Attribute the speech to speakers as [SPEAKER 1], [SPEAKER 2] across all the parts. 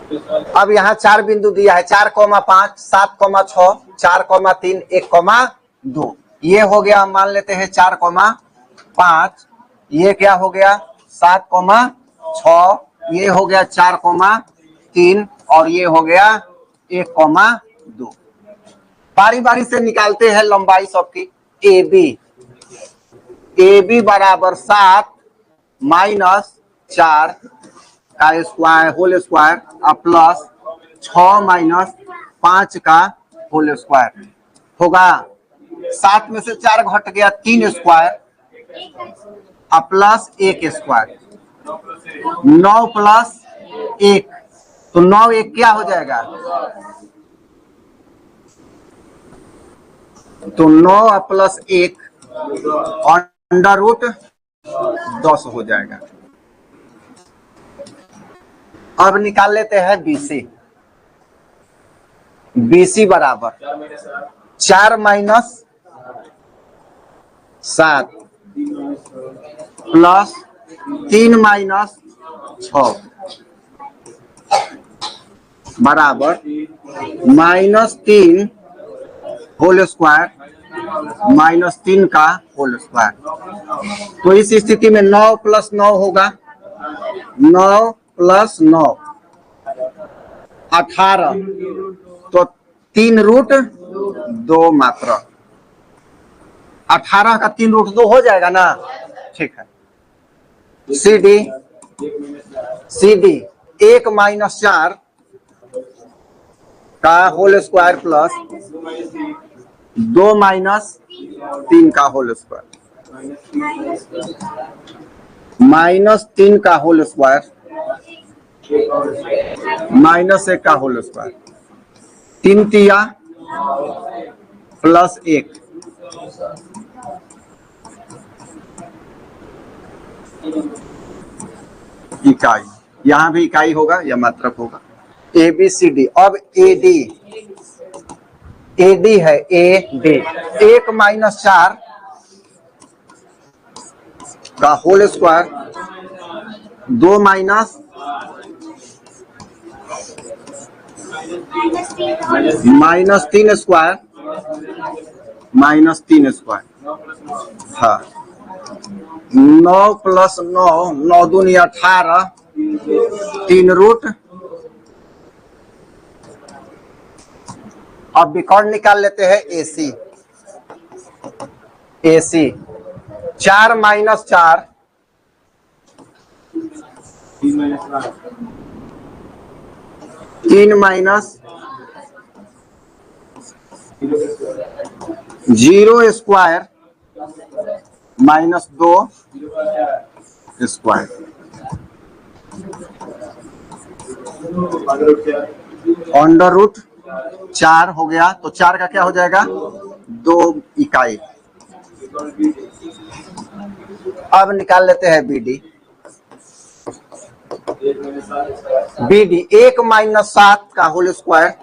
[SPEAKER 1] अब यहाँ 4 बिंदु दिया है, 4,5, 7,6, 4,3, 1,2। ये हो गया, मान लेते हैं 4,5, ये क्या हो गया 7,6, ये हो गया 4,3 और ये हो गया 1,2। बारी बारी से निकालते हैं लंबाई सबकी। ए बी बराबर 7 माइनस 4 का स्क्वायर होल स्क्वायर और प्लस 6 माइनस 5 का होल स्क्वायर होगा। 7 में से 4 घट गया, 3 स्क्वायर और प्लस 1 स्क्वायर, 9 प्लस 1, तो 9 1 क्या हो जाएगा, तो 9 प्लस 1 अंडर रूट 10 हो जाएगा। अब निकाल लेते हैं BC। BC बराबर 4 माइनस 7 प्लस 3 माइनस 6 बराबर -3 होल स्क्वायर माइनस 3 का होल स्क्वायर। तो इस स्थिति में 9 प्लस 9 होगा, 9 प्लस 9 18, तो 3 रूट 2 मात्र। 18 का 3 रूट 2 हो जाएगा ना, ठीक है। CD 1 माइनस 4 का होल स्क्वायर प्लस 2 माइनस 3 का होल स्क्वायर माइनस 3 का होल स्क्वायर माइनस 1 का होल स्क्वायर, 3 तिया प्लस 1 इकाई, यहां भी इकाई होगा या मात्रक होगा। ABCD। अब AD है, AD 1 माइनस 4 का whole square 2 minus -3 square -3 square, हाँ 9 प्लस 9, 9 दूनी 18, 3 रूट। अब विकर्ण निकाल लेते हैं AC 4 minus 4 3 minus 0 square minus 2 square, under root 4 हो गया, तो 4 का क्या हो जाएगा 2 इकाई। अब निकाल लेते हैं BD 1 माइनस 7 का होल स्क्वायर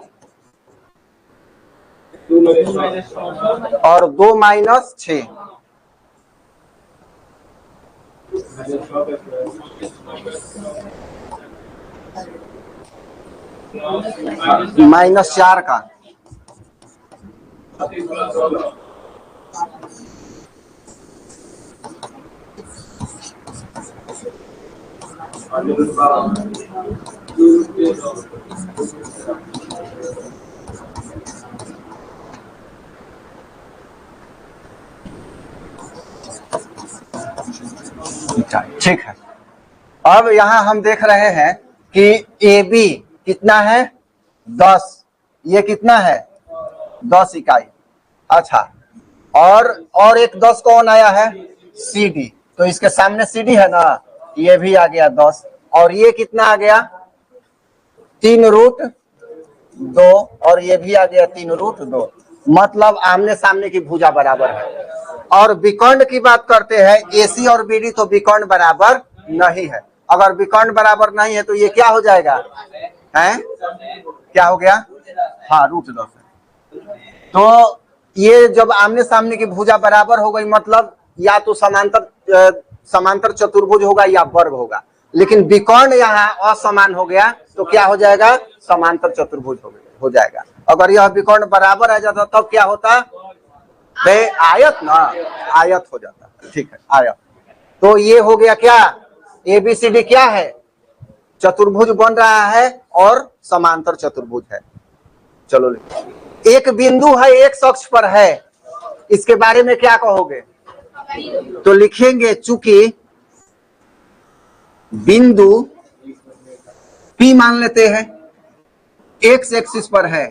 [SPEAKER 1] और 2 माइनस 6 माइनस 4 का, ठीक है। अब यहां हम देख रहे हैं कि AB कितना है 10, ये कितना है 10 इकाई। अच्छा, और एक 10 कौन आया है CD, तो इसके सामने CD है ना, ये भी आ गया 10, और ये कितना आ गया 3 रूट 2, और ये भी आ गया 3 रूट 2, मतलब आमने सामने की भुजा बराबर है। और विकर्ण की बात करते हैं AC और BD, तो विकर्ण बराबर नहीं है। अगर विकर्ण बराबर नहीं है तो ये क्या हो जाएगा, हैं क्या हो गया, हाँ √10 है। तो ये जब आमने सामने की भुजा बराबर हो गई, मतलब या तो समांतर चतुर्भुज होगा या वर्ग होगा, लेकिन विकर्ण यहाँ असमान हो गया, तो क्या हो जाएगा, समांतर चतुर्भुज हो जाएगा। अगर यह विकर्ण बराबर आ जाता तब क्या होता, आयत ना, आयत हो जाता। ठीक है, आयत। तो ये हो गया क्या, ABCD क्या है, चतुर्भुज बन रहा है और समांतर चतुर्भुज है। चलो एक बिंदु है एक अक्ष पर है, इसके बारे में क्या कहोगे, तो लिखेंगे चूंकि बिंदु P मान लेते हैं एक्स एक्सिस पर है,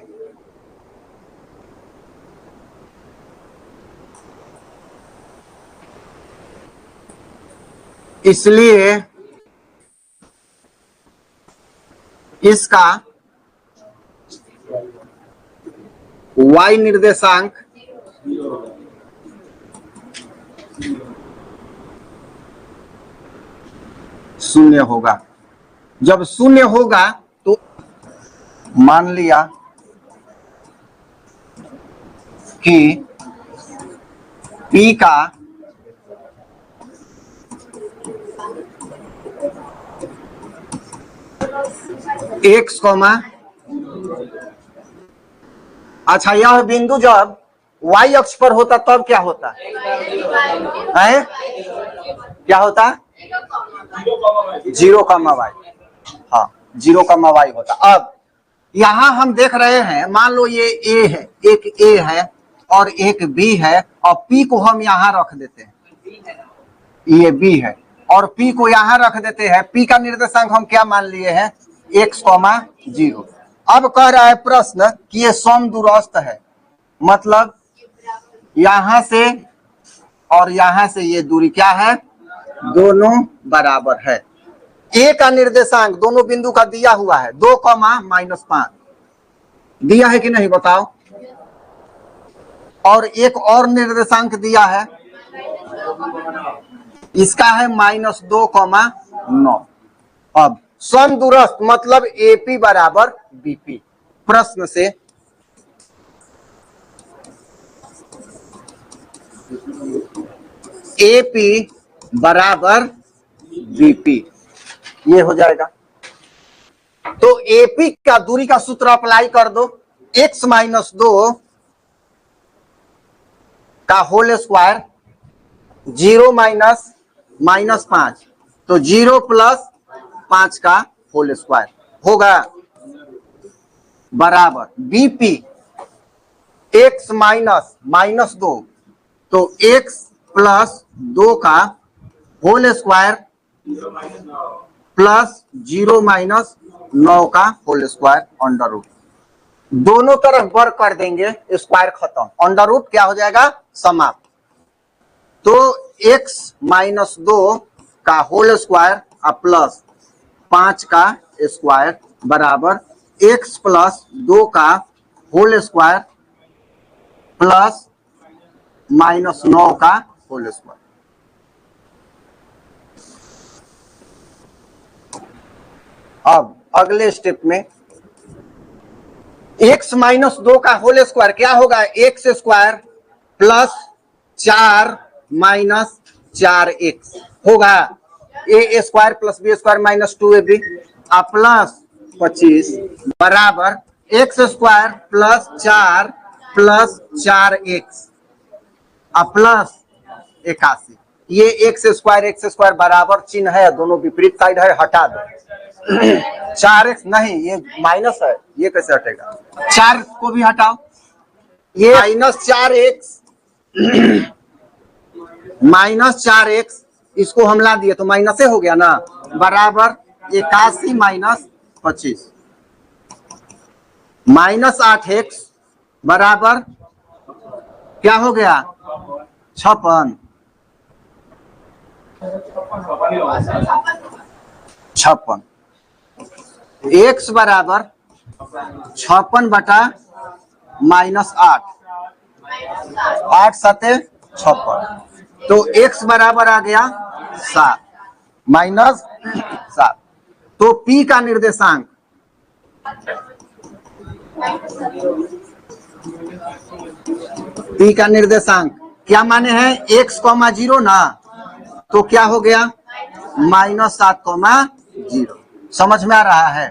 [SPEAKER 1] इसलिए इसका y निर्देशांक शून्य होगा। जब शून्य होगा तो मान लिया कि P का x, अच्छा यह बिंदु जब y अक्ष पर होता तब क्या होता है, क्या होता, 0,y, हाँ 0,y होता। अब यहां हम देख रहे हैं, मान लो ये A है, एक A है और एक B है, और P को हम यहां रख देते हैं, ये B है और P को यहां रख देते हैं। P का निर्देशांक हम क्या मान लिए हैं, x, 0। अब कह रहा है प्रश्न कि ये समदूरस्थ है, मतलब यहां से और यहां से ये दूरी क्या है, दोनों बराबर है। A का निर्देशांक दोनों बिंदु का दिया हुआ है 2, -5 दिया है कि नहीं बताओ, और एक और निर्देशांक दिया है, इसका है -2,9। अब समदूरस्थ मतलब AP बराबर BP। प्रश्न से AP बराबर BP ये हो जाएगा। तो AP का दूरी का सूत्र अप्लाई कर दो, x - 2 का होल स्क्वायर, 0 - 5 तो 0 + 5 का होल स्क्वायर होगा, बराबर BP x - 2 तो x + 2 का होल स्क्वायर प्लस 0 - 9 का होल स्क्वायर अंडर रूट। दोनों तरफ वर्क कर देंगे, स्क्वायर खत्म, अंडर रूट क्या हो जाएगा, समाप्त। तो x - 2 का होल स्क्वायर प्लस 5 का स्क्वायर बराबर x + 2 का होल स्क्वायर प्लस -9 का होल स्क्वायर। अब अगले स्टेप में x - 2 का होल स्क्वायर क्या होगा, x स्क्वायर प्लस 4 - 4x होगा, a square plus b square -2ab plus 25 बराबर x square plus 4 plus 4x plus 81। ये x स्क्वायर बराबर चिन्ह है, दोनों विपरीत साइड है, हटा दो। 4x नहीं, ये माइनस है, ये कैसे हटेगा, 4 को भी हटाओ, ये -4x -4x इसको हम ला दिए तो माइनस हो गया ना, बराबर 81 - 25 -8x बराबर क्या हो गया, 56 x बराबर 56 बटा -8, 8 × 7 = 56, तो x बराबर आ गया 7 -7। तो P का निर्देशांक क्या माने हैं, x, 0 ना, तो क्या हो गया -7, 0। समझ में आ रहा है।